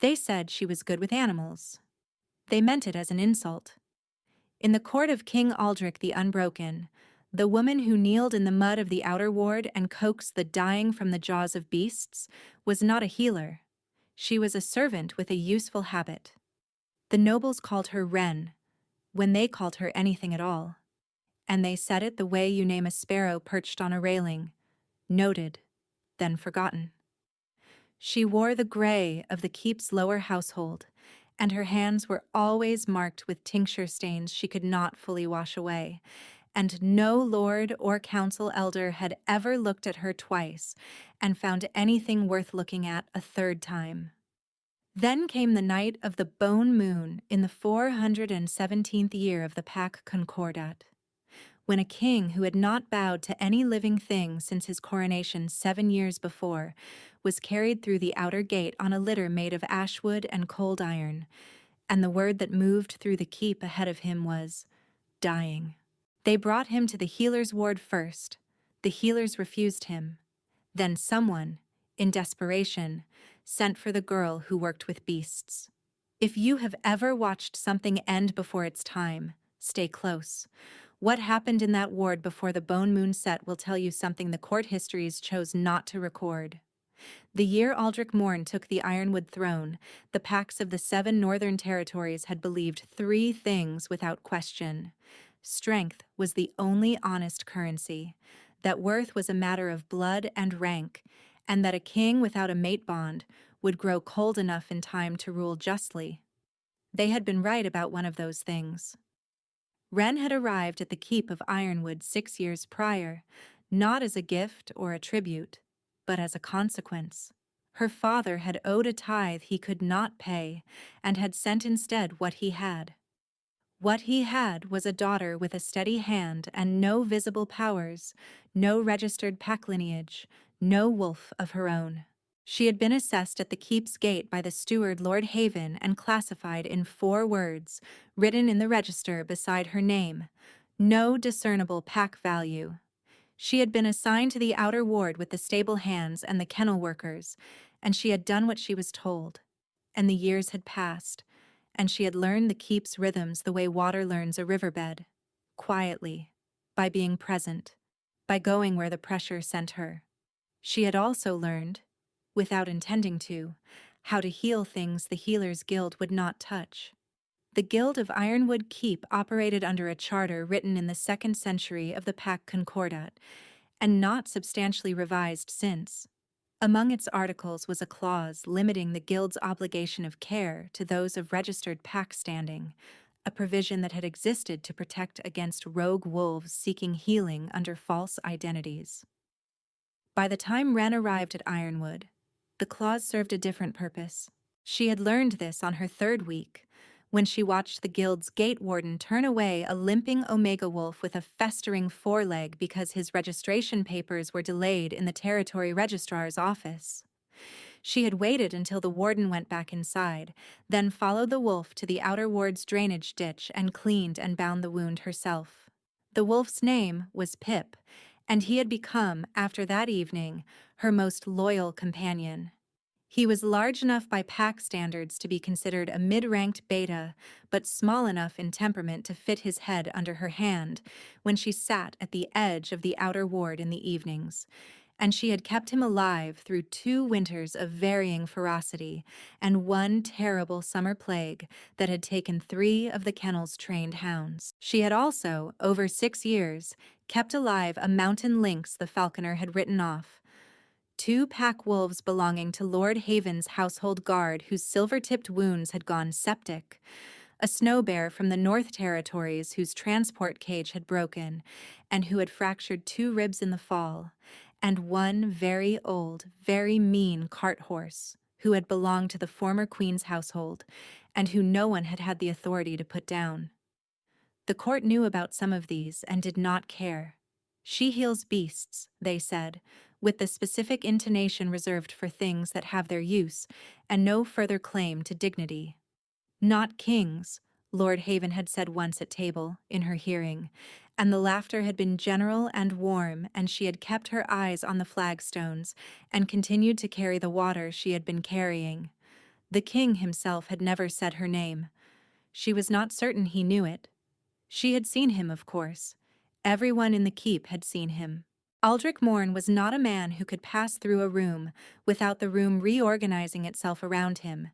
They said she was good with animals. They meant it as an insult. In the court of King Aldrich the Unbroken, the woman who kneeled in the mud of the outer ward and coaxed the dying from the jaws of beasts was not a healer. She was a servant with a useful habit. The nobles called her Wren, when they called her anything at all. And they said it the way you name a sparrow perched on a railing, noted, then forgotten. She wore the gray of the keep's lower household, and her hands were always marked with tincture stains she could not fully wash away, and no lord or council elder had ever looked at her twice and found anything worth looking at a third time. Then came the night of the bone moon in the 417th year of the Pax Concordat, when a king who had not bowed to any living thing since his coronation 7 years before was carried through the outer gate on a litter made of ashwood and cold iron, and the word that moved through the keep ahead of him was, dying. They brought him to the healer's ward first. The healers refused him. Then someone, in desperation, sent for the girl who worked with beasts. If you have ever watched something end before its time, stay close. What happened in that ward before the bone moon set will tell you something the court histories chose not to record. The year Aldrich Morn took the Ironwood throne, the Pax of the 7 northern territories had believed 3 things without question. Strength was the only honest currency, that worth was a matter of blood and rank, and that a king without a mate bond would grow cold enough in time to rule justly. They had been right about one of those things. Wren had arrived at the keep of Ironwood 6 years prior, not as a gift or a tribute, but as a consequence. Her father had owed a tithe he could not pay, and had sent instead what he had. What he had was a daughter with a steady hand and no visible powers, no registered pack lineage, no wolf of her own. She had been assessed at the keep's gate by the steward Lord Haven and classified in 4 words, written in the register beside her name, no discernible pack value. She had been assigned to the outer ward with the stable hands and the kennel workers, and she had done what she was told. And the years had passed, and she had learned the keep's rhythms the way water learns a riverbed, quietly, by being present, by going where the pressure sent her. She had also learned, without intending to, how to heal things the Healers' Guild would not touch. The Guild of Ironwood Keep operated under a charter written in the 2nd century of the Pax Concordat, and not substantially revised since. Among its articles was a clause limiting the Guild's obligation of care to those of registered pack standing, a provision that had existed to protect against rogue wolves seeking healing under false identities. By the time Wren arrived at Ironwood, the clause served a different purpose. She had learned this on her 3rd week, when she watched the guild's gate warden turn away a limping omega wolf with a festering foreleg because his registration papers were delayed in the territory registrar's office. She had waited until the warden went back inside, then followed the wolf to the outer ward's drainage ditch and cleaned and bound the wound herself. The wolf's name was Pip, and he had become, after that evening, her most loyal companion. He was large enough by pack standards to be considered a mid-ranked beta, but small enough in temperament to fit his head under her hand when she sat at the edge of the outer ward in the evenings, and she had kept him alive through 2 winters of varying ferocity and 1 terrible summer plague that had taken 3 of the kennel's trained hounds. She had also, over 6 years, kept alive a mountain lynx the falconer had written off, 2 pack wolves belonging to Lord Haven's household guard whose silver-tipped wounds had gone septic, a snow bear from the North Territories whose transport cage had broken and who had fractured 2 ribs in the fall, and 1 very old, very mean cart horse who had belonged to the former queen's household and who no one had had the authority to put down. The court knew about some of these and did not care. She heals beasts, they said, with the specific intonation reserved for things that have their use and no further claim to dignity. Not kings, Lord Haven had said once at table, in her hearing, and the laughter had been general and warm, and she had kept her eyes on the flagstones and continued to carry the water she had been carrying. The king himself had never said her name. She was not certain he knew it. She had seen him, of course. Everyone in the keep had seen him. Aldrich Morn was not a man who could pass through a room without the room reorganizing itself around him,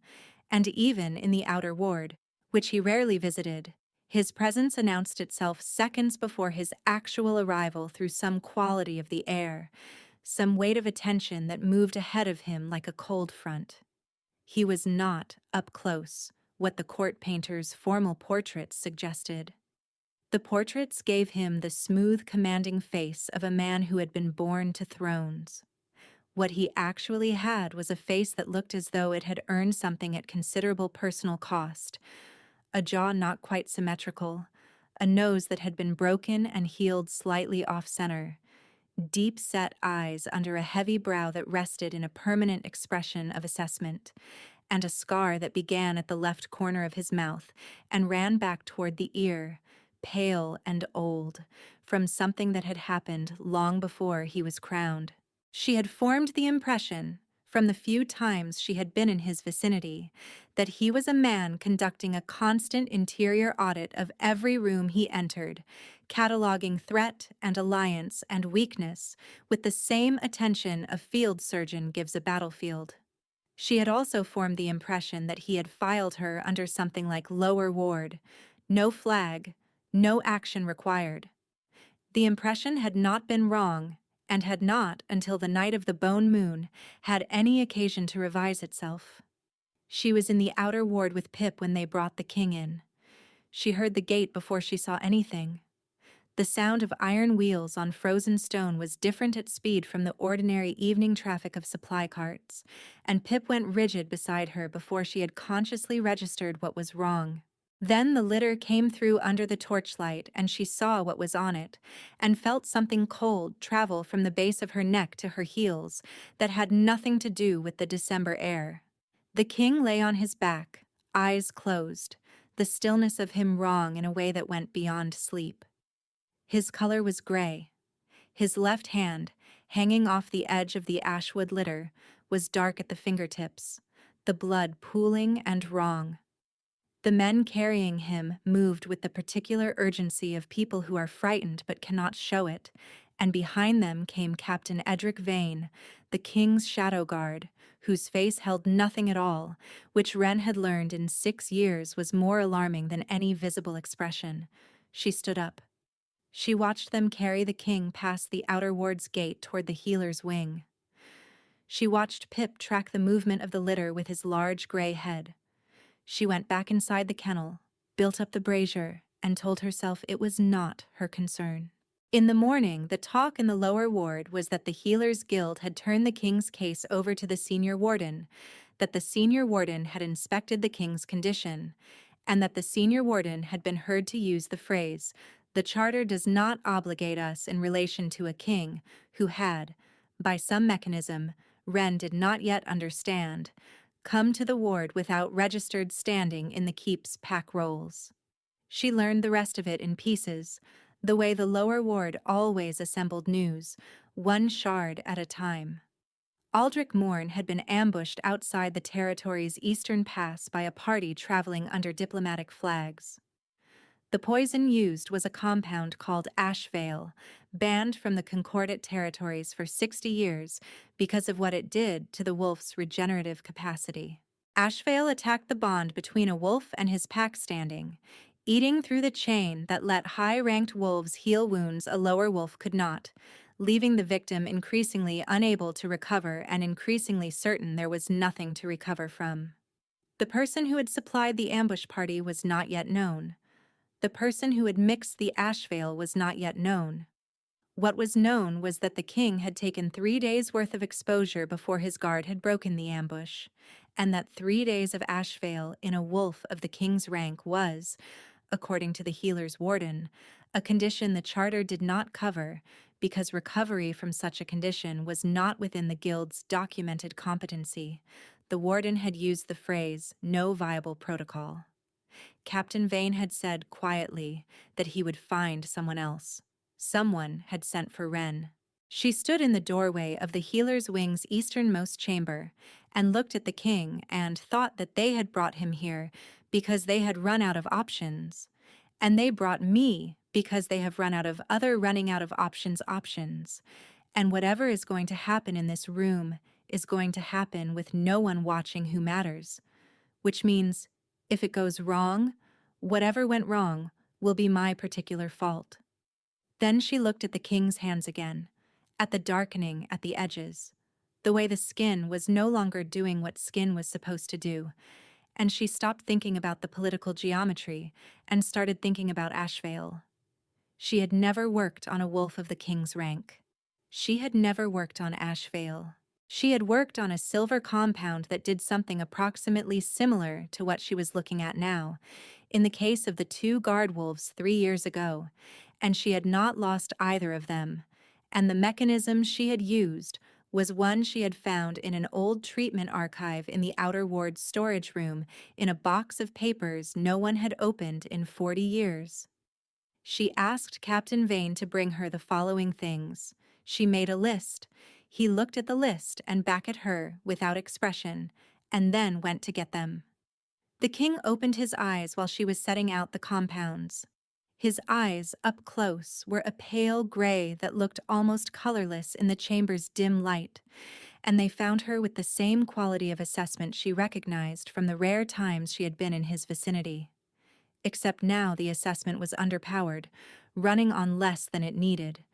and even in the outer ward, which he rarely visited, his presence announced itself seconds before his actual arrival through some quality of the air, some weight of attention that moved ahead of him like a cold front. He was not up close, what the court painter's formal portraits suggested. The portraits gave him the smooth, commanding face of a man who had been born to thrones. What he actually had was a face that looked as though it had earned something at considerable personal cost, a jaw not quite symmetrical, a nose that had been broken and healed slightly off-center, deep-set eyes under a heavy brow that rested in a permanent expression of assessment, and a scar that began at the left corner of his mouth and ran back toward the ear, pale and old, from something that had happened long before he was crowned. She had formed the impression, from the few times she had been in his vicinity, that he was a man conducting a constant interior audit of every room he entered, cataloging threat and alliance and weakness with the same attention a field surgeon gives a battlefield. She had also formed the impression that he had filed her under something like lower ward, no flag, no action required. The impression had not been wrong, and had not, until the night of the bone moon, had any occasion to revise itself. She was in the outer ward with Pip when they brought the king in. She heard the gate before she saw anything. The sound of iron wheels on frozen stone was different at speed from the ordinary evening traffic of supply carts, and Pip went rigid beside her before she had consciously registered what was wrong. Then the litter came through under the torchlight, and she saw what was on it, and felt something cold travel from the base of her neck to her heels that had nothing to do with the December air. The king lay on his back, eyes closed, the stillness of him wrong in a way that went beyond sleep. His color was gray. His left hand, hanging off the edge of the ashwood litter, was dark at the fingertips, the blood pooling and wrong. The men carrying him moved with the particular urgency of people who are frightened but cannot show it, and behind them came Captain Edric Vane, the king's shadow guard, whose face held nothing at all, which Wren had learned in 6 years was more alarming than any visible expression. She stood up. She watched them carry the king past the outer ward's gate toward the healer's wing. She watched Pip track the movement of the litter with his large gray head. She went back inside the kennel, built up the brazier, and told herself it was not her concern. In the morning, the talk in the lower ward was that the Healers' Guild had turned the king's case over to the senior warden, that the senior warden had inspected the king's condition, and that the senior warden had been heard to use the phrase, "The charter does not obligate us in relation to a king who had, by some mechanism Wren did not yet understand, come to the ward without registered standing in the keep's pack rolls." She learned the rest of it in pieces, the way the lower ward always assembled news, one shard at a time. Aldrich Morn had been ambushed outside the territory's eastern pass by a party traveling under diplomatic flags. The poison used was a compound called ashvale, banned from the Concordat territories for 60 years because of what it did to the wolf's regenerative capacity. Ashvale attacked the bond between a wolf and his pack standing, eating through the chain that let high-ranked wolves heal wounds a lower wolf could not, leaving the victim increasingly unable to recover and increasingly certain there was nothing to recover from. The person who had supplied the ambush party was not yet known. The person who had mixed the ashvale was not yet known. What was known was that the king had taken 3 days' worth of exposure before his guard had broken the ambush, and that 3 days of ashvale in a wolf of the king's rank was, according to the healer's warden, a condition the charter did not cover, because recovery from such a condition was not within the guild's documented competency. The warden had used the phrase, "no viable protocol." Captain Vane had said quietly that he would find someone else. Someone had sent for Wren. She stood in the doorway of the healer's wing's easternmost chamber, and looked at the king and thought that they had brought him here because they had run out of options. And they brought me because they have run out of other running out of options. And whatever is going to happen in this room is going to happen with no one watching who matters. Which means, if it goes wrong, whatever went wrong will be my particular fault. Then she looked at the king's hands again, at the darkening at the edges, the way the skin was no longer doing what skin was supposed to do, and she stopped thinking about the political geometry and started thinking about Ashvale. She had never worked on a wolf of the king's rank. She had never worked on Ashvale. She had worked on a silver compound that did something approximately similar to what she was looking at now, in the case of the 2 guard wolves 3 years ago, and she had not lost either of them, and the mechanism she had used was one she had found in an old treatment archive in the outer ward storage room in a box of papers no one had opened in 40 years. She asked Captain Vane to bring her the following things. She made a list. He looked at the list and back at her without expression, and then went to get them. The king opened his eyes while she was setting out the compounds. His eyes, up close, were a pale gray that looked almost colorless in the chamber's dim light, and they found her with the same quality of assessment she recognized from the rare times she had been in his vicinity. Except now the assessment was underpowered, running on less than it needed,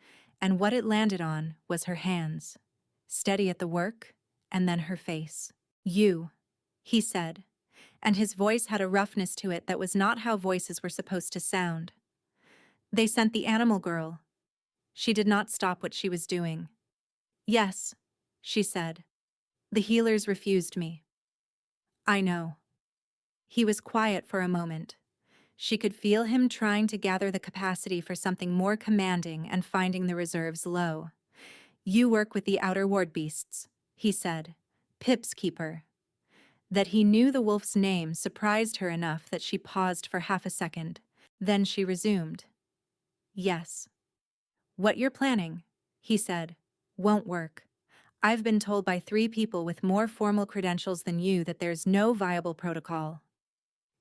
and what it landed on was her hands, steady at the work, and then her face. "You," he said, and his voice had a roughness to it that was not how voices were supposed to sound. "They sent the animal girl." She did not stop what she was doing. "Yes," she said. "The healers refused me." "I know." He was quiet for a moment. She could feel him trying to gather the capacity for something more commanding and finding the reserves low. "You work with the outer ward beasts," he said. "Pip's keeper." That he knew the wolf's name surprised her enough that she paused for half a second. Then she resumed. "Yes." "What you're planning," he said, "won't work. I've been told by 3 people with more formal credentials than you that there's no viable protocol."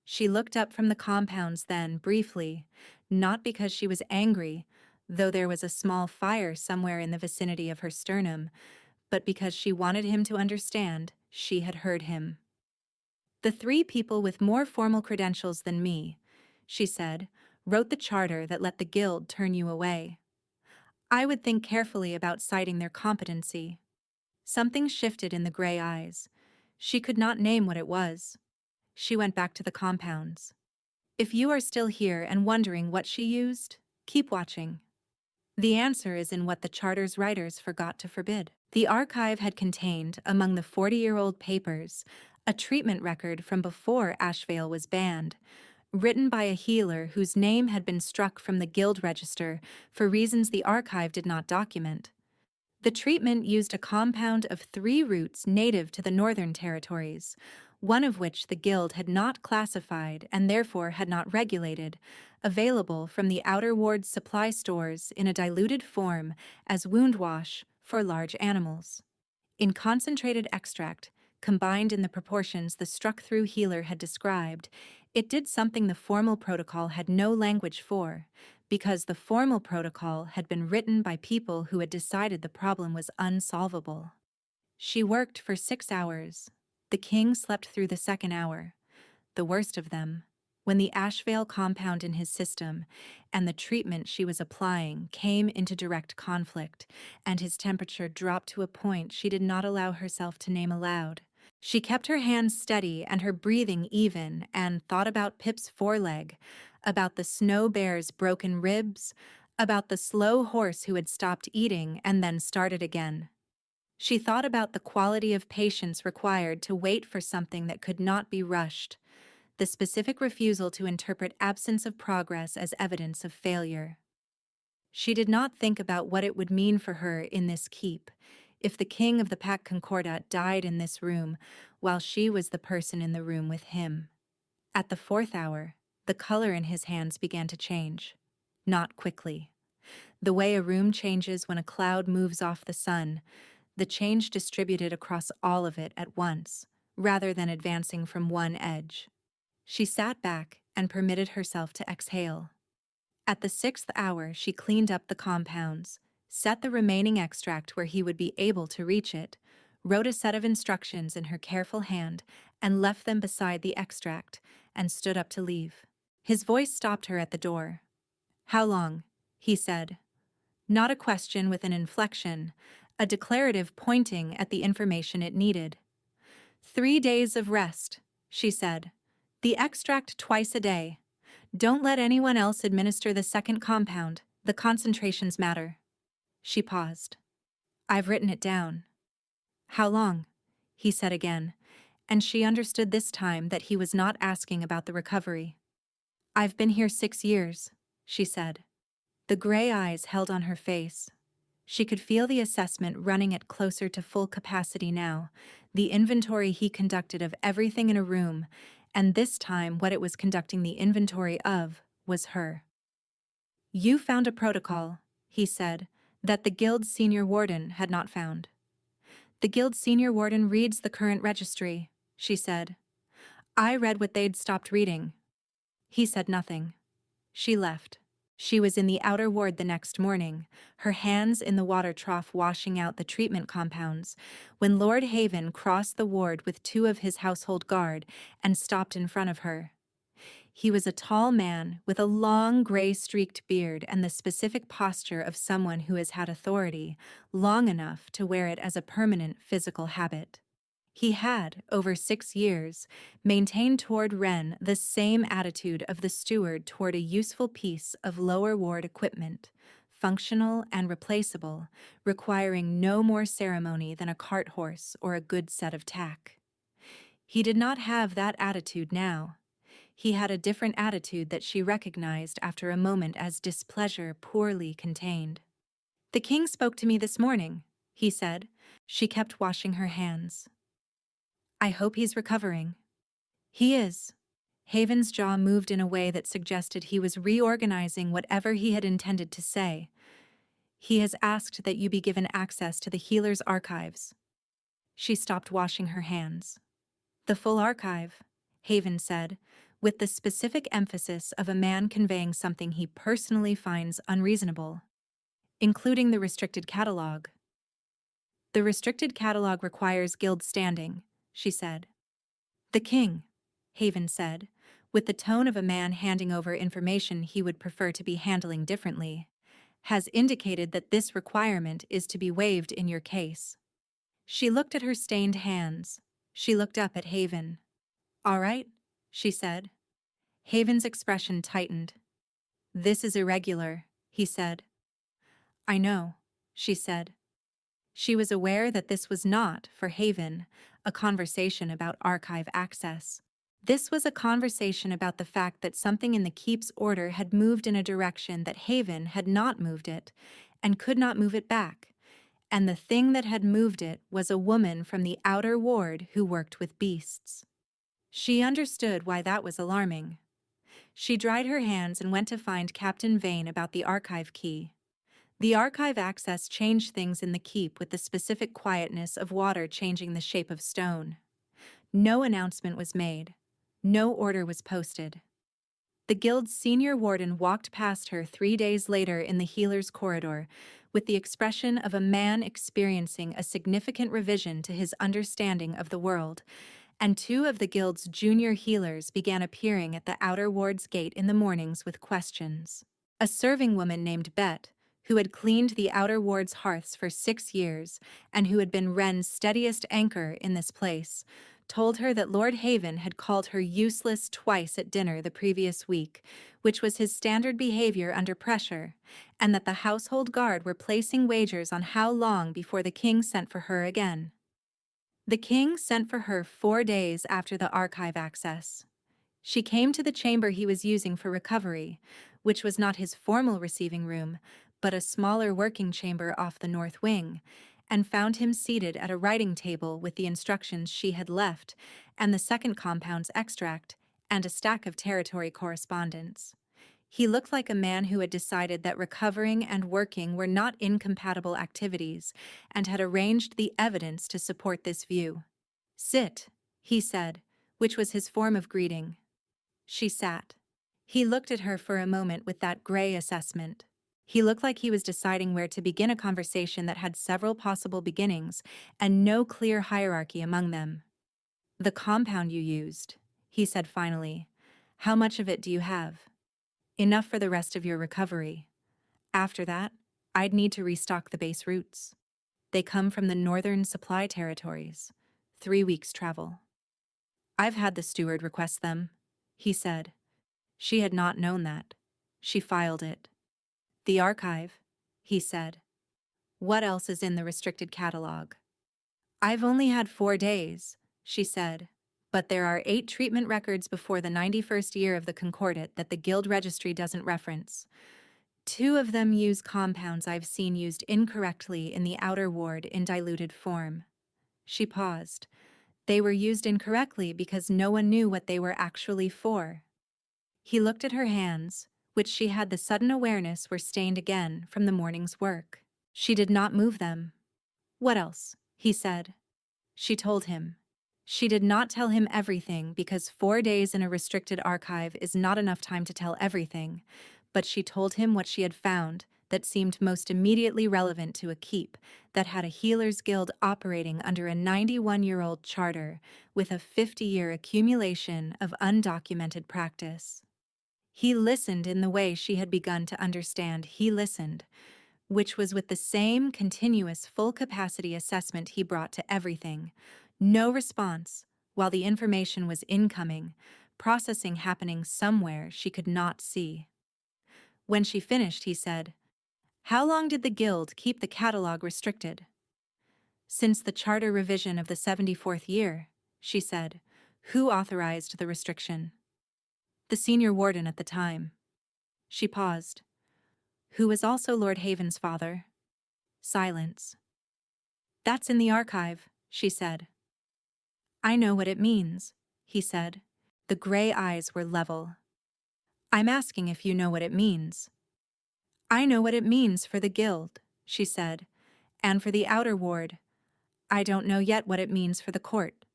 She looked up from the compounds then, briefly, not because she was angry, though there was a small fire somewhere in the vicinity of her sternum, but because she wanted him to understand she had heard him. "The 3 people with more formal credentials than me," she said, "wrote the charter that let the guild turn you away. I would think carefully about citing their competency." Something shifted in the gray eyes. She could not name what it was. She went back to the compounds. "If you are still here and wondering what she used, keep watching. The answer is in what the charter's writers forgot to forbid." The archive had contained, among the 40-year-old papers, a treatment record from before Ashvale was banned, written by a healer whose name had been struck from the guild register for reasons the archive did not document. The treatment used a compound of 3 roots native to the Northern Territories, one of which the guild had not classified and therefore had not regulated, available from the outer ward's supply stores in a diluted form as wound wash for large animals. In concentrated extract, combined in the proportions the struck-through healer had described, it did something the formal protocol had no language for, because the formal protocol had been written by people who had decided the problem was unsolvable. She worked for 6 hours. The king slept through the second hour, the worst of them, when the Ashvale compound in his system and the treatment she was applying came into direct conflict, and his temperature dropped to a point she did not allow herself to name aloud. She kept her hands steady and her breathing even and thought about Pip's foreleg, about the snow bear's broken ribs, about the slow horse who had stopped eating and then started again. She thought about the quality of patience required to wait for something that could not be rushed, the specific refusal to interpret absence of progress as evidence of failure. She did not think about what it would mean for her in this keep, if the king of the Pack Concordat died in this room while she was the person in the room with him. At the 4th hour, the color in his hands began to change. Not quickly. The way a room changes when a cloud moves off the sun, the change distributed across all of it at once, rather than advancing from one edge. She sat back and permitted herself to exhale. At the 6th hour, she cleaned up the compounds, set the remaining extract where he would be able to reach it, wrote a set of instructions in her careful hand, and left them beside the extract, and stood up to leave. His voice stopped her at the door. "How long?" he said. Not a question with an inflection, a declarative pointing at the information it needed. 3 days of rest, she said. The extract twice a day. Don't let anyone else administer the second compound. The concentrations matter. She paused. I've written it down. How long? He said again, and she understood this time that he was not asking about the recovery. I've been here 6 years, she said. The gray eyes held on her face. She could feel the assessment running it closer to full capacity now, the inventory he conducted of everything in a room, and this time what it was conducting the inventory of was her. You found a protocol, he said, that the Guild's senior warden had not found. The Guild's senior warden reads the current registry, she said. I read what they'd stopped reading. He said nothing. She left. She was in the outer ward the next morning, her hands in the water trough washing out the treatment compounds, when Lord Haven crossed the ward with 2 of his household guard and stopped in front of her. He was a tall man with a long gray-streaked beard and the specific posture of someone who has had authority long enough to wear it as a permanent physical habit. He had, over 6 years, maintained toward Wren the same attitude of the steward toward a useful piece of lower ward equipment, functional and replaceable, requiring no more ceremony than a cart horse or a good set of tack. He did not have that attitude now. He had a different attitude that she recognized after a moment as displeasure poorly contained. The king spoke to me this morning, he said. She kept washing her hands. I hope he's recovering. He is. Haven's jaw moved in a way that suggested he was reorganizing whatever he had intended to say. He has asked that you be given access to the healer's archives. She stopped washing her hands. The full archive, Haven said, with the specific emphasis of a man conveying something he personally finds unreasonable, including the restricted catalog. The restricted catalog requires guild standing, she said. The king, Haven said, with the tone of a man handing over information he would prefer to be handling differently, has indicated that this requirement is to be waived in your case. She looked at her stained hands. She looked up at Haven. All right, she said. Haven's expression tightened. This is irregular, he said. I know, she said. She was aware that this was not, for Haven, a conversation about archive access. This was a conversation about the fact that something in the keep's order had moved in a direction that Haven had not moved it, and could not move it back, and the thing that had moved it was a woman from the outer ward who worked with beasts. She understood why that was alarming. She dried her hands and went to find Captain Vane about the archive key. The archive access changed things in the keep with the specific quietness of water changing the shape of stone. No announcement was made. No order was posted. The guild's senior warden walked past her 3 days later in the healer's corridor with the expression of a man experiencing a significant revision to his understanding of the world, and 2 of the guild's junior healers began appearing at the outer ward's gate in the mornings with questions. A serving woman named Bet, who had cleaned the outer ward's hearths for 6 years and who had been Wren's steadiest anchor in this place, told her that Lord Haven had called her useless twice at dinner the previous week, which was his standard behavior under pressure, and that the household guard were placing wagers on how long before the king sent for her again. The king sent for her 4 days after the archive access. She came to the chamber he was using for recovery, which was not his formal receiving room, but a smaller working chamber off the north wing, and found him seated at a writing table with the instructions she had left, and the second compound's extract, and a stack of territory correspondence. He looked like a man who had decided that recovering and working were not incompatible activities and had arranged the evidence to support this view. "Sit," he said, which was his form of greeting. She sat. He looked at her for a moment with that gray assessment. He looked like he was deciding where to begin a conversation that had several possible beginnings and no clear hierarchy among them. "The compound you used," he said finally. "How much of it do you have?" "Enough for the rest of your recovery. After that, I'd need to restock the base routes. They come from the northern supply territories. 3 weeks travel." "I've had the steward request them," he said. She had not known that. She filed it. "The archive," he said. "What else is in the restricted catalog?" "I've only had 4 days," she said. "But there are 8 treatment records before the 91st year of the Concordat that the Guild Registry doesn't reference. 2 of them use compounds I've seen used incorrectly in the outer ward in diluted form." She paused. "They were used incorrectly because no one knew what they were actually for." He looked at her hands, which she had the sudden awareness were stained again from the morning's work. She did not move them. "What else?" he said. She told him. She did not tell him everything because 4 days in a restricted archive is not enough time to tell everything, but she told him what she had found that seemed most immediately relevant to a keep that had a healers guild operating under a 91-year-old charter with a 50-year accumulation of undocumented practice. He listened in the way she had begun to understand he listened, which was with the same continuous full-capacity assessment he brought to everything. No response, while the information was incoming, processing happening somewhere she could not see. When she finished, he said, "How long did the Guild keep the catalog restricted?" "Since the charter revision of the 74th year," she said. "Who authorized the restriction?" "The senior warden at the time." She paused. "Who was also Lord Haven's father?" Silence. "That's in the archive," she said. "I know what it means," he said. The gray eyes were level. "I'm asking if you know what it means." "I know what it means for the Guild," she said, "and for the outer ward. I don't know yet what it means for the court."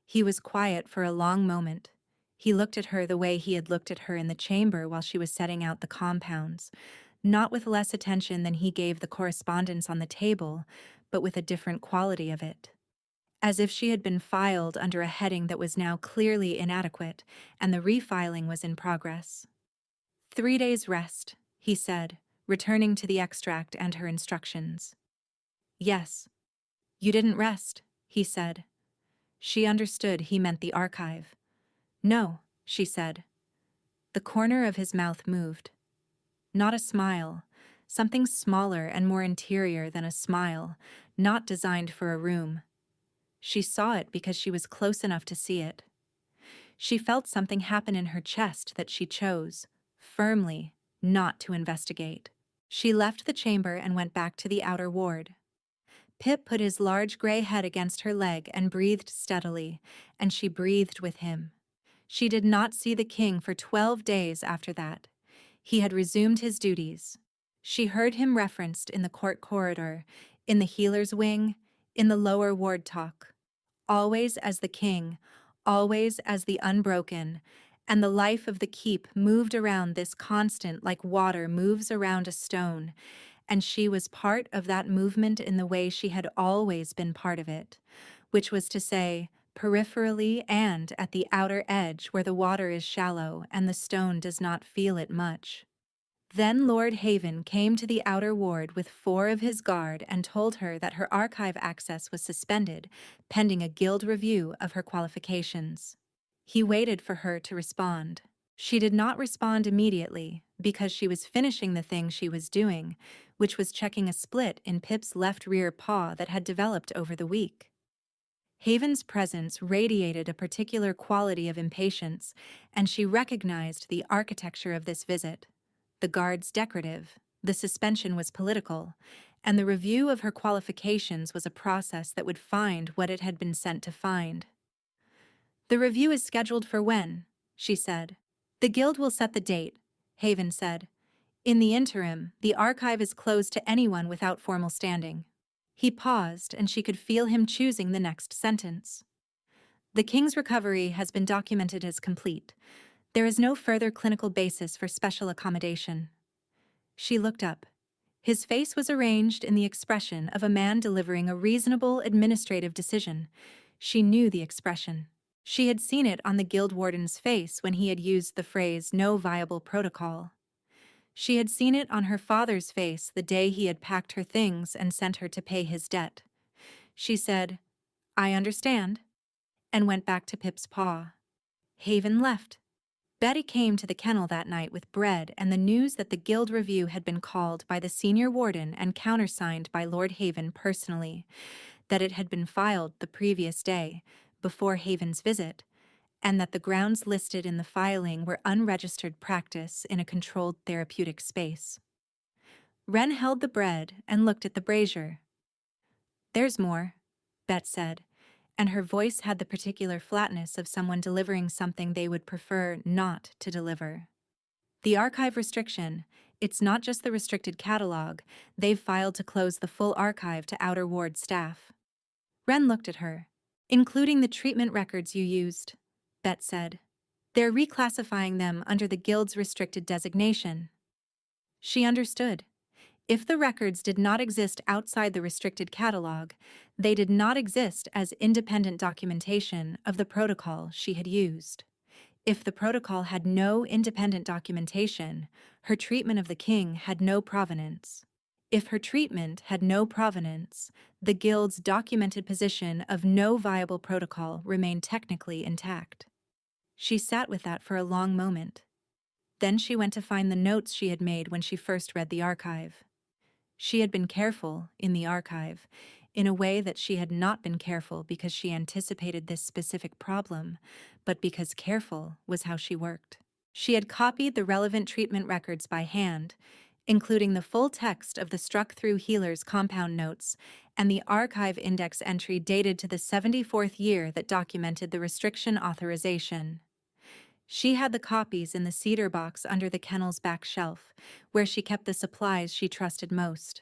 He was quiet for a long moment. He looked at her the way he had looked at her in the chamber while she was setting out the compounds, not with less attention than he gave the correspondence on the table, but with a different quality of it. As if she had been filed under a heading that was now clearly inadequate, and the refiling was in progress. 3 days rest, he said, returning to the extract and her instructions. "Yes." "You didn't rest," he said. She understood he meant the archive. "No," she said. The corner of his mouth moved. Not a smile, something smaller and more interior than a smile, not designed for a room. She saw it because she was close enough to see it. She felt something happen in her chest that she chose, firmly, not to investigate. She left the chamber and went back to the outer ward. Pip put his large gray head against her leg and breathed steadily, and she breathed with him. She did not see the king for 12 days after that. He had resumed his duties. She heard him referenced in the court corridor, in the healer's wing, in the lower ward talk. Always as the king, always as the unbroken, and the life of the keep moved around this constant like water moves around a stone, and she was part of that movement in the way she had always been part of it, which was to say, peripherally and at the outer edge where the water is shallow and the stone does not feel it much. Then Lord Haven came to the outer ward with 4 of his guard and told her that her archive access was suspended, pending a guild review of her qualifications. He waited for her to respond. She did not respond immediately, because she was finishing the thing she was doing, which was checking a split in Pip's left rear paw that had developed over the week. Haven's presence radiated a particular quality of impatience, and she recognized the architecture of this visit. The guards decorative, the suspension was political, and the review of her qualifications was a process that would find what it had been sent to find. "The review is scheduled for when?" she said. "The guild will set the date," Haven said. In the interim, the archive is closed to anyone without formal standing. He paused, and she could feel him choosing the next sentence. The king's recovery has been documented as complete. There is no further clinical basis for special accommodation. She looked up. His face was arranged in the expression of a man delivering a reasonable administrative decision. She knew the expression. She had seen it on the guild warden's face when he had used the phrase "no viable protocol." She had seen it on her father's face the day he had packed her things and sent her to pay his debt. She said, "I understand," and went back to Pip's paw. Haven left. Betty came to the kennel that night with bread and the news that the guild review had been called by the senior warden and countersigned by Lord Haven personally, that it had been filed the previous day, before Haven's visit, and that the grounds listed in the filing were unregistered practice in a controlled therapeutic space. Wren held the bread and looked at the brazier. "There's more," Bet said, and her voice had the particular flatness of someone delivering something they would prefer not to deliver. "The archive restriction, it's not just the restricted catalog, they've filed to close the full archive to outer ward staff." Wren looked at her. "Including the treatment records you used," Bet said. "They're reclassifying them under the guild's restricted designation." She understood. If the records did not exist outside the restricted catalog, they did not exist as independent documentation of the protocol she had used. If the protocol had no independent documentation, her treatment of the king had no provenance. If her treatment had no provenance, the guild's documented position of no viable protocol remained technically intact. She sat with that for a long moment. Then she went to find the notes she had made when she first read the archive. She had been careful, in the archive, in a way that she had not been careful because she anticipated this specific problem, but because careful was how she worked. She had copied the relevant treatment records by hand, including the full text of the struck-through healer's compound notes and the archive index entry dated to the 74th year that documented the restriction authorization. She had the copies in the cedar box under the kennel's back shelf, where she kept the supplies she trusted most.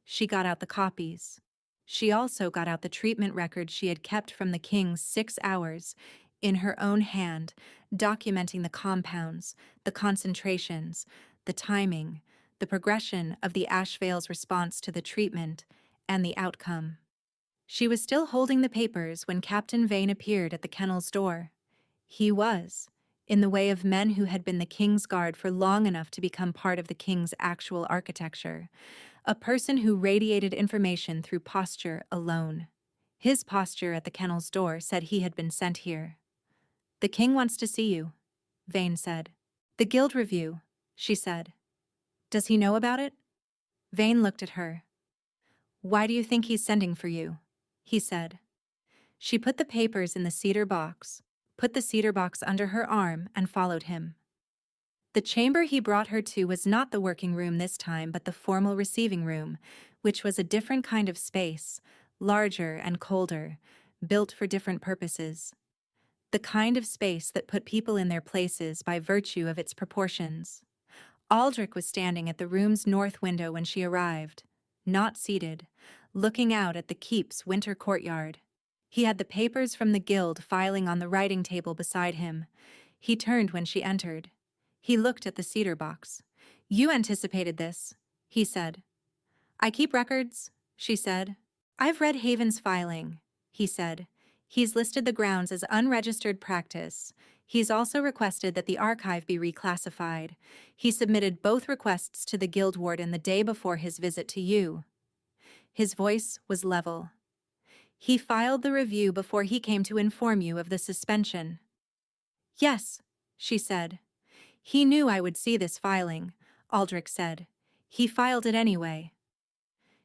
She got out the copies. She also got out the treatment record she had kept from the king's 6 hours, in her own hand, documenting the compounds, the concentrations, the timing, the progression of the Ashvale's response to the treatment, and the outcome. She was still holding the papers when Captain Vane appeared at the kennel's door. He was, in the way of men who had been the king's guard for long enough to become part of the king's actual architecture, a person who radiated information through posture alone. His posture at the kennel's door said he had been sent here. "The king wants to see you," Vane said. "The guild review," she said. "Does he know about it?" Vane looked at her. "Why do you think he's sending for you?" he said. She put the papers in the cedar box, put the cedar box under her arm, and followed him. The chamber he brought her to was not the working room this time, but the formal receiving room, which was a different kind of space, larger and colder, built for different purposes. The kind of space that put people in their places by virtue of its proportions. Aldrich was standing at the room's north window when she arrived, not seated, looking out at the keep's winter courtyard. He had the papers from the guild filing on the writing table beside him. He turned when she entered. He looked at the cedar box. "You anticipated this," he said. "I keep records," she said. "I've read Haven's filing," he said. "He's listed the grounds as unregistered practice. He's also requested that the archive be reclassified. He submitted both requests to the guild warden the day before his visit to you." His voice was level. "He filed the review before he came to inform you of the suspension." "Yes," she said. "He knew I would see this filing," Aldrich said. "He filed it anyway."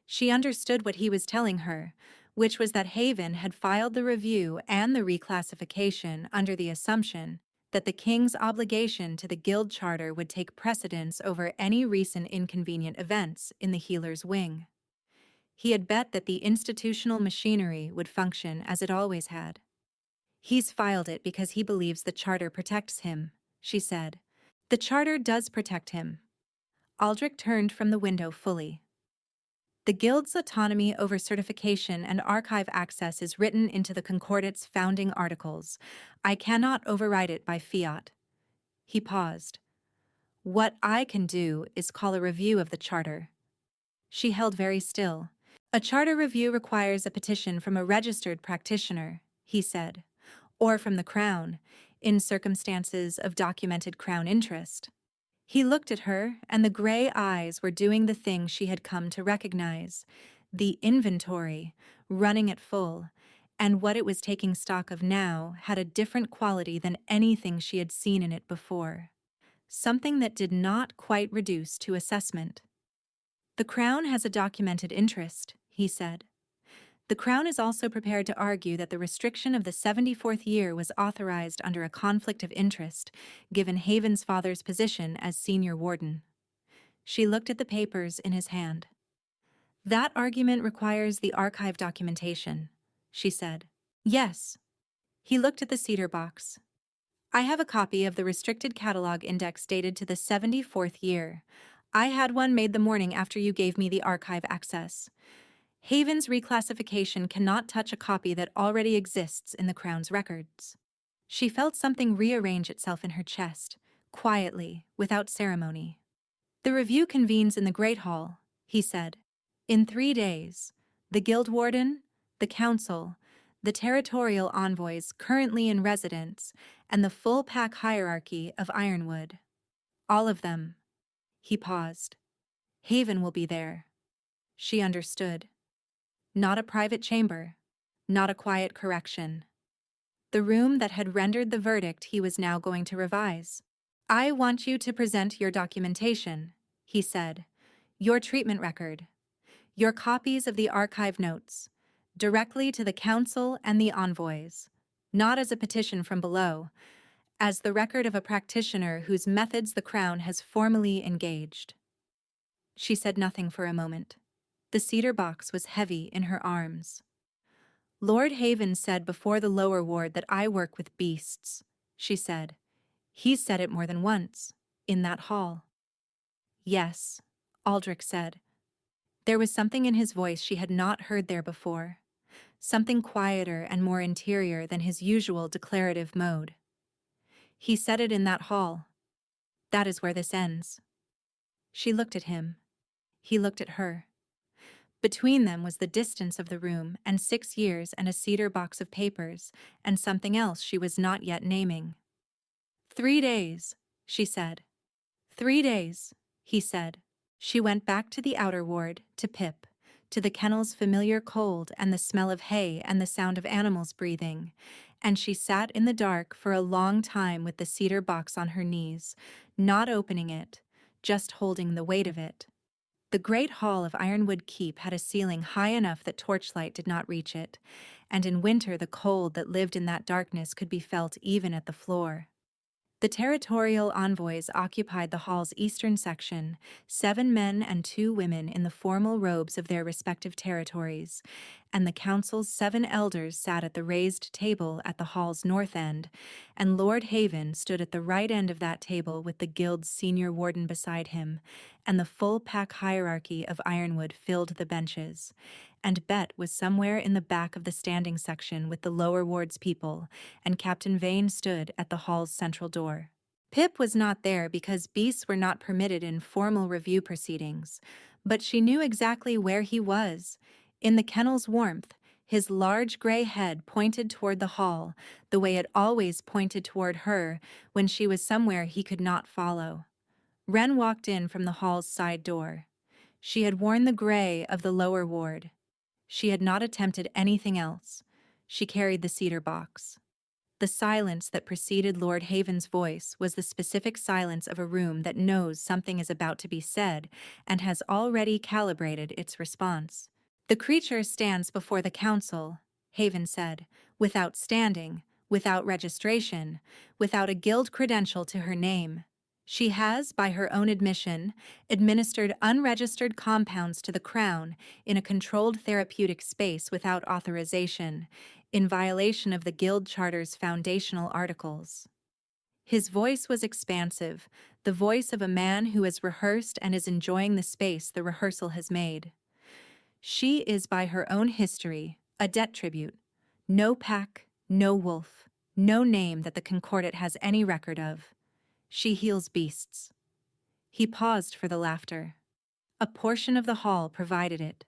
She understood what he was telling her, which was that Haven had filed the review and the reclassification under the assumption that the king's obligation to the guild charter would take precedence over any recent inconvenient events in the healer's wing. He had bet that the institutional machinery would function as it always had. "He's filed it because he believes the charter protects him," she said. The charter does protect him. Aldrich turned from the window fully. The Guild's autonomy over certification and archive access is written into the Concordate's founding articles. I cannot override it by fiat. He paused. What I can do is call a review of the charter. She held very still. A charter review requires a petition from a registered practitioner, he said, or from the Crown, in circumstances of documented Crown interest. He looked at her, and the gray eyes were doing the thing she had come to recognize, the inventory, running at full, and what it was taking stock of now had a different quality than anything she had seen in it before. Something that did not quite reduce to assessment. The Crown has a documented interest, he said. The Crown is also prepared to argue that the restriction of the 74th year was authorized under a conflict of interest, given Haven's father's position as senior warden. She looked at the papers in his hand. That argument requires the archive documentation, she said. Yes. He looked at the cedar box. I have a copy of the restricted catalog index dated to the 74th year. I had one made the morning after you gave me the archive access. Haven's reclassification cannot touch a copy that already exists in the Crown's records. She felt something rearrange itself in her chest, quietly, without ceremony. The review convenes in the Great Hall, he said. In 3 days, the Guild Warden, the Council, the territorial envoys currently in residence, and the full-pack hierarchy of Ironwood. All of them. He paused. Haven will be there. She understood. Not a private chamber, not a quiet correction. The room that had rendered the verdict he was now going to revise. I want you to present your documentation, he said, your treatment record, your copies of the archive notes, directly to the Council and the envoys, not as a petition from below, as the record of a practitioner whose methods the Crown has formally engaged. She said nothing for a moment. The cedar box was heavy in her arms. Lord Haven said before the lower ward that I work with beasts, she said. He's said it more than once, in that hall. Yes, Aldrich said. There was something in his voice she had not heard there before, something quieter and more interior than his usual declarative mode. He said it in that hall. That is where this ends. She looked at him. He looked at her. Between them was the distance of the room and 6 years and a cedar box of papers and something else she was not yet naming. 3 days, she said. 3 days, he said. She went back to the outer ward, to Pip, to the kennel's familiar cold and the smell of hay and the sound of animals breathing, and she sat in the dark for a long time with the cedar box on her knees, not opening it, just holding the weight of it. The great hall of Ironwood Keep had a ceiling high enough that torchlight did not reach it, and in winter the cold that lived in that darkness could be felt even at the floor. The territorial envoys occupied the hall's eastern section, 7 men and 2 women in the formal robes of their respective territories, and the council's 7 elders sat at the raised table at the hall's north end, and Lord Haven stood at the right end of that table with the guild's senior warden beside him, and the full-pack hierarchy of Ironwood filled the benches, and Bet was somewhere in the back of the standing section with the lower ward's people, and Captain Vane stood at the hall's central door. Pip was not there because beasts were not permitted in formal review proceedings, but she knew exactly where he was. In the kennel's warmth, his large gray head pointed toward the hall, the way it always pointed toward her when she was somewhere he could not follow. Wren walked in from the hall's side door. She had worn the gray of the lower ward. She had not attempted anything else. She carried the cedar box. The silence that preceded Lord Haven's voice was the specific silence of a room that knows something is about to be said and has already calibrated its response. The creature stands before the council, Haven said, without standing, without registration, without a guild credential to her name. She has, by her own admission, administered unregistered compounds to the Crown in a controlled therapeutic space without authorization, in violation of the Guild Charter's foundational articles. His voice was expansive, the voice of a man who has rehearsed and is enjoying the space the rehearsal has made. She is by her own history a debt tribute. No pack, no wolf, no name that the Concordat has any record of. She heals beasts. He paused for the laughter. A portion of the hall provided it.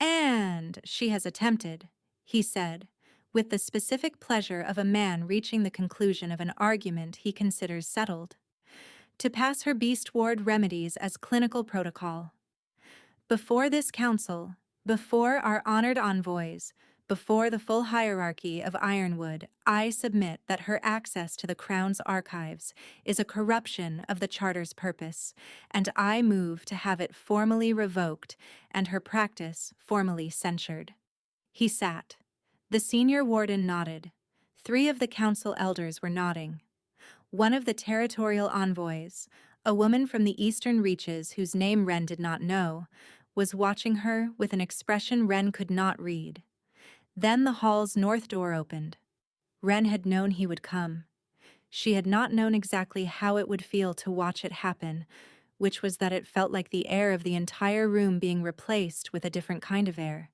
And she has attempted, he said, with the specific pleasure of a man reaching the conclusion of an argument he considers settled, to pass her beast ward remedies as clinical protocol. Before this council, before our honored envoys, before the full hierarchy of Ironwood, I submit that her access to the Crown's archives is a corruption of the Charter's purpose, and I move to have it formally revoked and her practice formally censured. He sat. The senior warden nodded. 3 of the council elders were nodding. One of the territorial envoys, a woman from the eastern reaches whose name Wren did not know, was watching her with an expression Wren could not read. Then the hall's north door opened. Wren had known he would come. She had not known exactly how it would feel to watch it happen, which was that it felt like the air of the entire room being replaced with a different kind of air,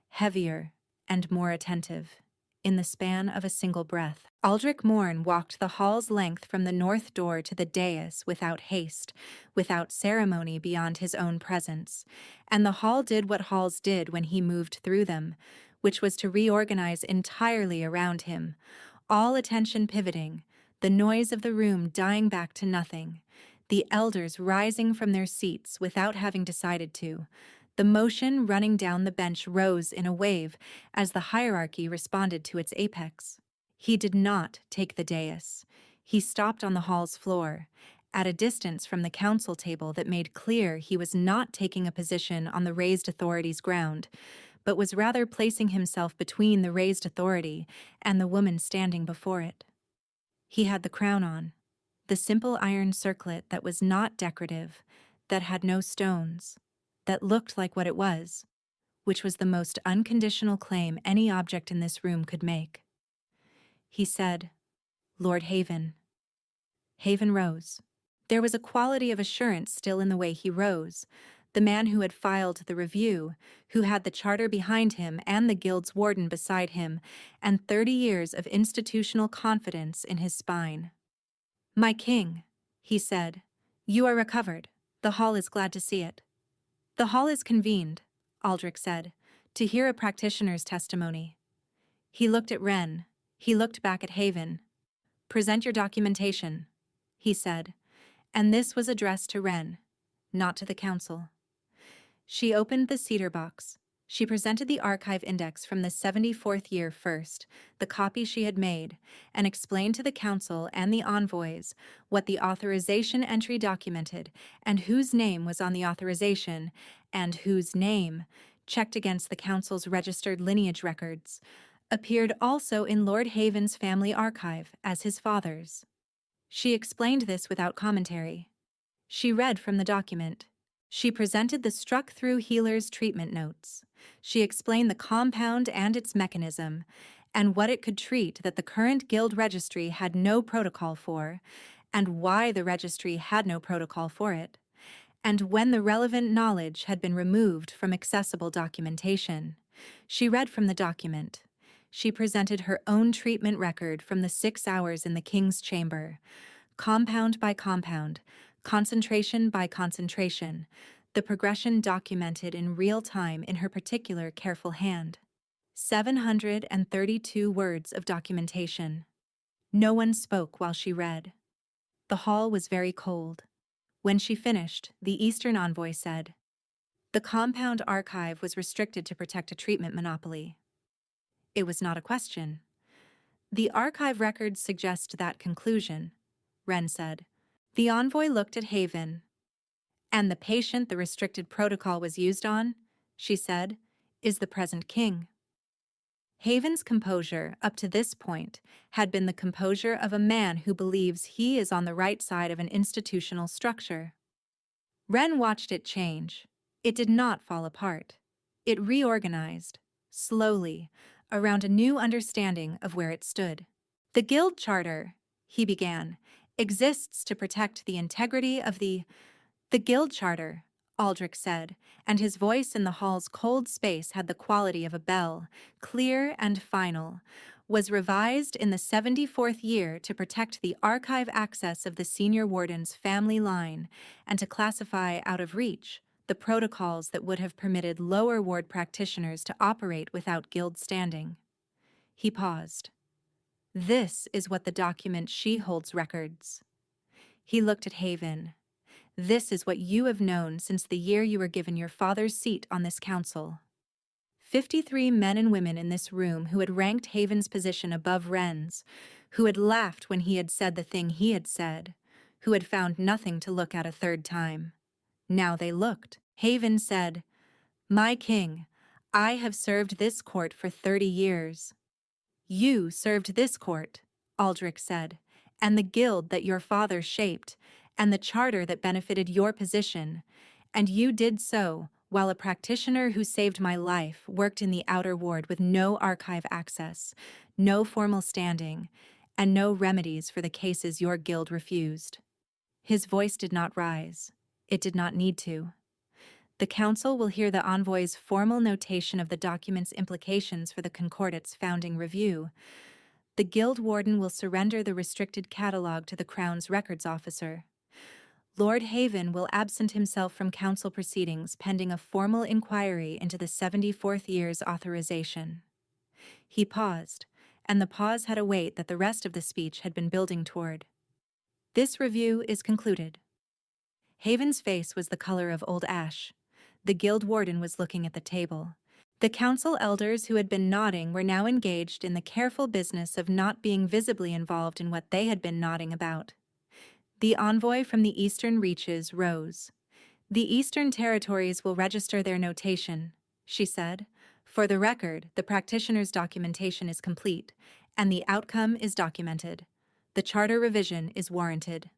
heavier and more attentive, in the span of a single breath. Aldrich Morn walked the hall's length from the north door to the dais without haste, without ceremony beyond his own presence, and the hall did what halls did when he moved through them, which was to reorganize entirely around him, all attention pivoting, the noise of the room dying back to nothing, the elders rising from their seats without having decided to. The motion running down the bench rose in a wave as the hierarchy responded to its apex. He did not take the dais. He stopped on the hall's floor, at a distance from the council table that made clear he was not taking a position on the raised authority's ground, but was rather placing himself between the raised authority and the woman standing before it. He had the crown on, the simple iron circlet that was not decorative, that had no stones, that looked like what it was, which was the most unconditional claim any object in this room could make. He said, "Lord Haven." Haven rose. There was a quality of assurance still in the way he rose, the man who had filed the review, who had the charter behind him and the guild's warden beside him, and 30 years of institutional confidence in his spine. "My king," he said, "you are recovered. The hall is glad to see it." "The hall is convened," Aldrich said, "to hear a practitioner's testimony." He looked at Wren. He looked back at Haven. "Present your documentation," he said, and this was addressed to Wren, not to the council. She opened the cedar box. She presented the archive index from the 74th year first, the copy she had made, and explained to the council and the envoys what the authorization entry documented and whose name was on the authorization and whose name, checked against the council's registered lineage records, appeared also in Lord Haven's family archive as his father's. She explained this without commentary. She read from the document. She presented the struck-through healer's treatment notes. She explained the compound and its mechanism, and what it could treat that the current guild registry had no protocol for, and why the registry had no protocol for it, and when the relevant knowledge had been removed from accessible documentation. She read from the document. She presented her own treatment record from the 6 hours in the king's chamber, compound by compound, concentration by concentration, the progression documented in real time in her particular careful hand. 732 words of documentation. No one spoke while she read. The hall was very cold. When she finished, the Eastern envoy said, "The compound archive was restricted to protect a treatment monopoly." It was not a question. "The archive records suggest that conclusion," Wren said. The envoy looked at Haven. "And the patient the restricted protocol was used on," she said, "is the present king." Haven's composure, up to this point, had been the composure of a man who believes he is on the right side of an institutional structure. Wren watched it change. It did not fall apart. It reorganized, slowly, around a new understanding of where it stood. "The guild charter," he began, exists to protect the integrity of the Guild Charter, Aldrich said, and his voice in the hall's cold space had the quality of a bell, clear and final, was revised in the 74th year to protect the archive access of the senior warden's family line and to classify out of reach the protocols that would have permitted lower ward practitioners to operate without guild standing. He paused. This is what the document she holds records. He looked at Haven. This is what you have known since the year you were given your father's seat on this council. 53 men and women in this room who had ranked Haven's position above Wren's, who had laughed when he had said the thing he had said, who had found nothing to look at a third time. Now they looked. Haven said, "My king, I have served this court for 30 years. You served this court," Aldrich said, "and the guild that your father shaped, and the charter that benefited your position, and you did so while a practitioner who saved my life worked in the outer ward with no archive access, no formal standing, and no remedies for the cases your guild refused." His voice did not rise. It did not need to. The council will hear the envoy's formal notation of the document's implications for the Concordate's founding review. The guild warden will surrender the restricted catalog to the Crown's records officer. Lord Haven will absent himself from council proceedings pending a formal inquiry into the 74th year's authorization. He paused, and the pause had a weight that the rest of the speech had been building toward. This review is concluded. Haven's face was the color of old ash. The guild warden was looking at the table. The council elders who had been nodding were now engaged in the careful business of not being visibly involved in what they had been nodding about. The envoy from the eastern reaches rose. "The eastern territories will register their notation," she said. "For the record, the practitioner's documentation is complete, and the outcome is documented. The charter revision is warranted."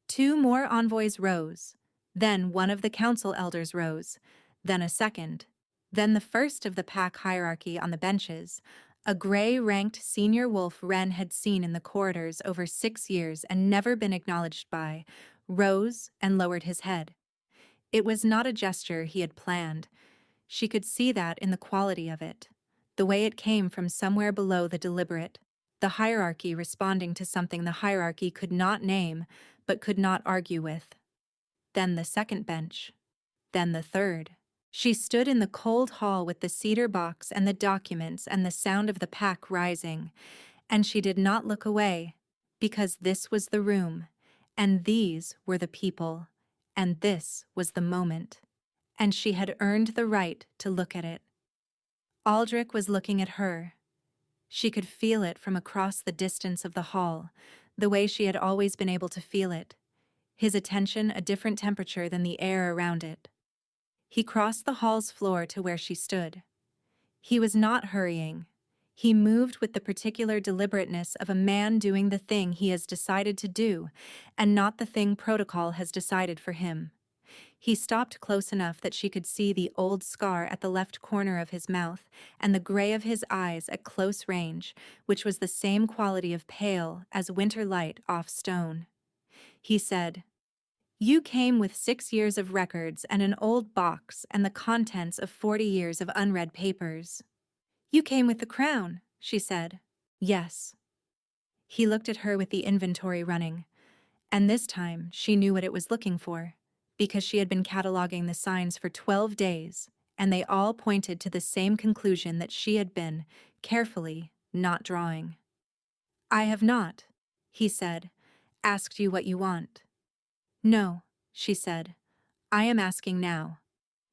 2 more envoys rose. Then one of the council elders rose. Then a second. Then the first of the pack hierarchy on the benches, a gray-ranked senior wolf Wren had seen in the corridors over 6 years and never been acknowledged by, rose and lowered his head. It was not a gesture he had planned. She could see that in the quality of it, the way it came from somewhere below the deliberate, the hierarchy responding to something the hierarchy could not name but could not argue with. Then the second bench. Then the third. She stood in the cold hall with the cedar box and the documents and the sound of the pack rising, and she did not look away, because this was the room, and these were the people, and this was the moment, and she had earned the right to look at it. Aldrich was looking at her. She could feel it from across the distance of the hall, the way she had always been able to feel it, his attention a different temperature than the air around it. He crossed the hall's floor to where she stood. He was not hurrying. He moved with the particular deliberateness of a man doing the thing he has decided to do, and not the thing protocol has decided for him. He stopped close enough that she could see the old scar at the left corner of his mouth and the gray of his eyes at close range, which was the same quality of pale as winter light off stone. He said, "You came with 6 years of records and an old box and the contents of 40 years of unread papers." "You came with the crown," she said. "Yes." He looked at her with the inventory running, and this time she knew what it was looking for, because she had been cataloging the signs for 12 days, and they all pointed to the same conclusion that she had been, carefully, not drawing. "I have not," he said, "asked you what you want." "No," she said. "I am asking now."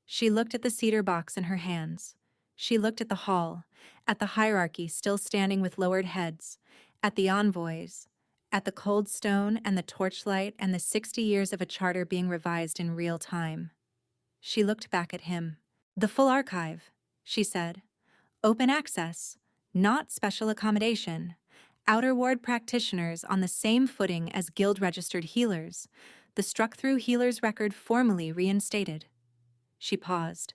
She looked at the cedar box in her hands. She looked at the hall, at the hierarchy still standing with lowered heads, at the envoys, at the cold stone and the torchlight and the 60 years of a charter being revised in real time. She looked back at him. "The full archive," she said. "Open access, not special accommodation. Outer ward practitioners on the same footing as guild-registered healers. The struck-through healer's record formally reinstated." She paused.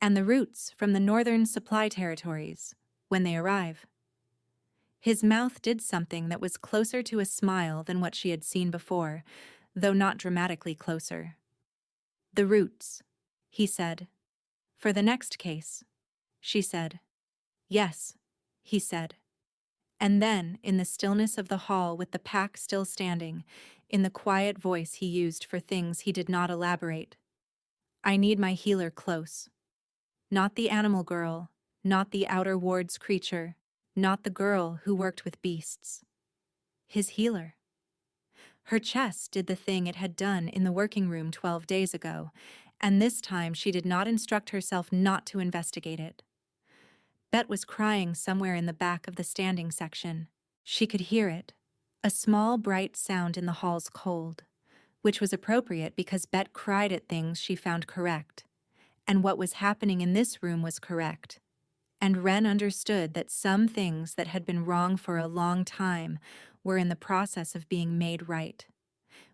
"And the routes from the northern supply territories, when they arrive." His mouth did something that was closer to a smile than what she had seen before, though not dramatically closer. "The roots," he said. "For the next case," she said. "Yes," he said. And then, in the stillness of the hall with the pack still standing, in the quiet voice he used for things he did not elaborate, "I need my healer close. Not the animal girl, not the outer ward's creature, not the girl who worked with beasts. His healer." Her chest did the thing it had done in the working room 12 days ago, and this time she did not instruct herself not to investigate it. Bet was crying somewhere in the back of the standing section. She could hear it, a small bright sound in the hall's cold, which was appropriate because Bet cried at things she found correct, and what was happening in this room was correct. And Wren understood that some things that had been wrong for a long time were in the process of being made right,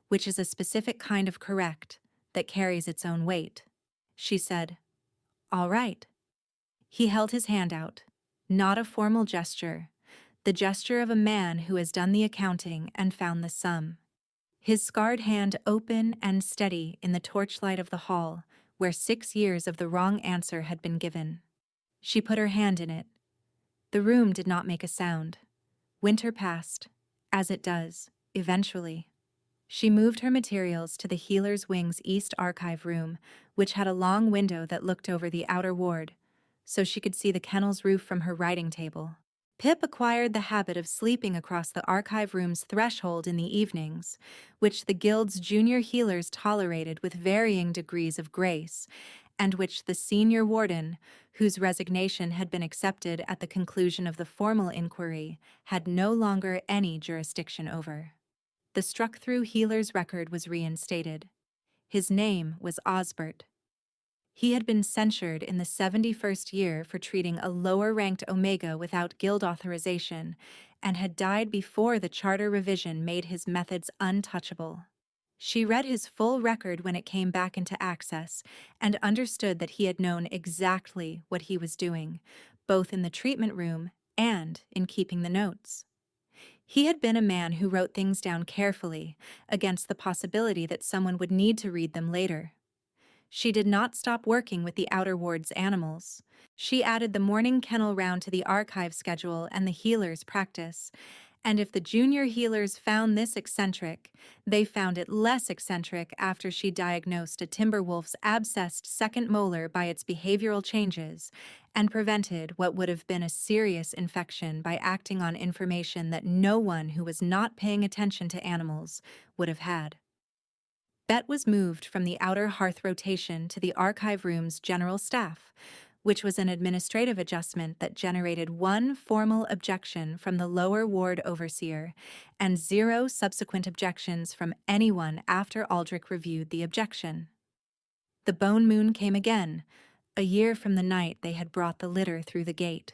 which is a specific kind of correct that carries its own weight. She said, "All right." He held his hand out, not a formal gesture, the gesture of a man who has done the accounting and found the sum. His scarred hand open and steady in the torchlight of the hall, where 6 years of the wrong answer had been given. She put her hand in it. The room did not make a sound. Winter passed, as it does, eventually. She moved her materials to the Healer's Wing's East Archive room, which had a long window that looked over the outer ward, so she could see the kennel's roof from her writing table. Pip acquired the habit of sleeping across the archive room's threshold in the evenings, which the guild's junior healers tolerated with varying degrees of grace, and which the senior warden, whose resignation had been accepted at the conclusion of the formal inquiry, had no longer any jurisdiction over. The struck-through healer's record was reinstated. His name was Osbert. He had been censured in the 71st year for treating a lower-ranked Omega without guild authorization, and had died before the charter revision made his methods untouchable. She read his full record when it came back into access, and understood that he had known exactly what he was doing, both in the treatment room and in keeping the notes. He had been a man who wrote things down carefully, against the possibility that someone would need to read them later. She did not stop working with the outer ward's animals. She added the morning kennel round to the archive schedule and the healer's practice, and if the junior healers found this eccentric, they found it less eccentric after she diagnosed a timberwolf's abscessed second molar by its behavioral changes and prevented what would have been a serious infection by acting on information that no one who was not paying attention to animals would have had. Bet was moved from the outer hearth rotation to the archive room's general staff, which was an administrative adjustment that generated one formal objection from the lower ward overseer and 0 subsequent objections from anyone after Aldrich reviewed the objection. The bone moon came again, a year from the night they had brought the litter through the gate.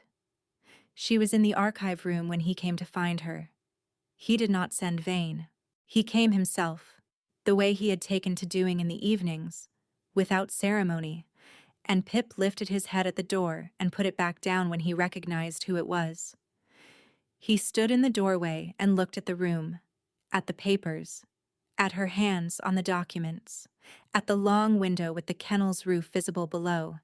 She was in the archive room when he came to find her. He did not send Vane. He came himself, the way he had taken to doing in the evenings, without ceremony, and Pip lifted his head at the door and put it back down when he recognized who it was. He stood in the doorway and looked at the room, at the papers, at her hands on the documents, at the long window with the kennel's roof visible below,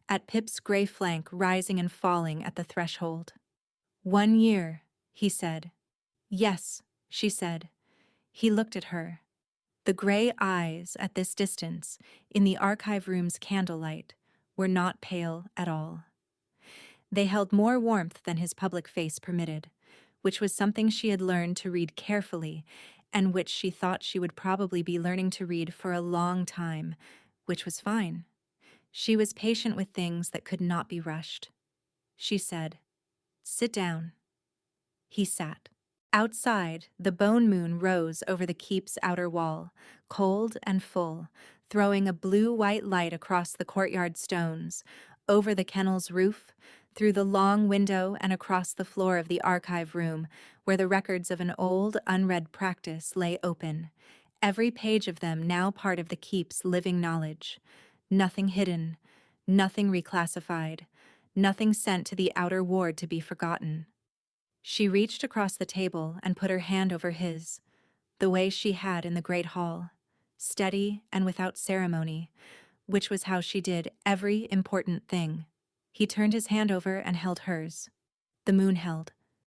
at Pip's gray flank rising and falling at the threshold. 1 year, he said. Yes, she said. He looked at her. The gray eyes, at this distance, in the archive room's candlelight, were not pale at all. They held more warmth than his public face permitted, which was something she had learned to read carefully, and which she thought she would probably be learning to read for a long time, which was fine. She was patient with things that could not be rushed. She said, "Sit down." He sat. Outside, the bone moon rose over the keep's outer wall, cold and full, throwing a blue-white light across the courtyard stones, over the kennel's roof, through the long window and across the floor of the archive room, where the records of an old, unread practice lay open, every page of them now part of the keep's living knowledge. Nothing hidden, nothing reclassified, nothing sent to the outer ward to be forgotten. She reached across the table and put her hand over his, the way she had in the great hall, steady and without ceremony, which was how she did every important thing. He turned his hand over and held hers. The moon held.